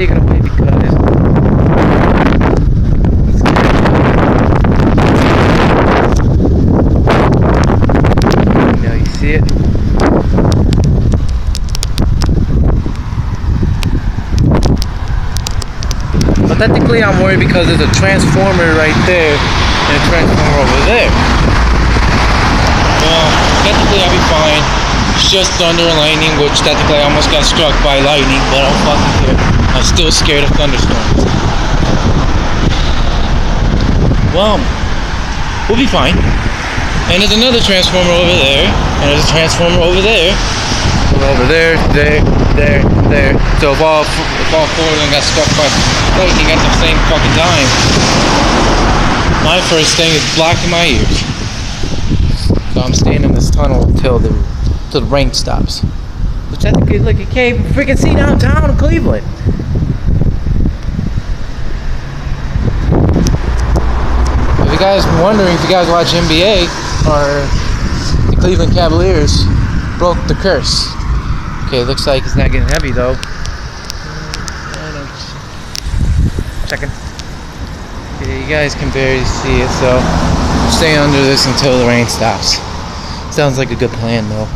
take it away because now you see it. But technically I'm worried because there's a transformer right there and a transformer over there. Well, technically I'll be fine. It's just thunder and lightning, which technically I almost got struck by lightning, but I don't fucking care. I'm still scared of thunderstorms. Well, we'll be fine. And there's another transformer over there, and there's a transformer over there. Over there, there. So if all four of them got struck by lightning at the same fucking time, my first thing is blocking my ears. So I'm staying in this tunnel till the rain stops. Which I think, look, you can't even freaking see downtown Cleveland. If you guys been wondering, if you guys watch NBA, or the Cleveland Cavaliers broke the curse. Okay, it looks like it's not getting heavy though. Checking. Okay, you guys can barely see it, so I'm staying under this until the rain stops. Sounds like a good plan though.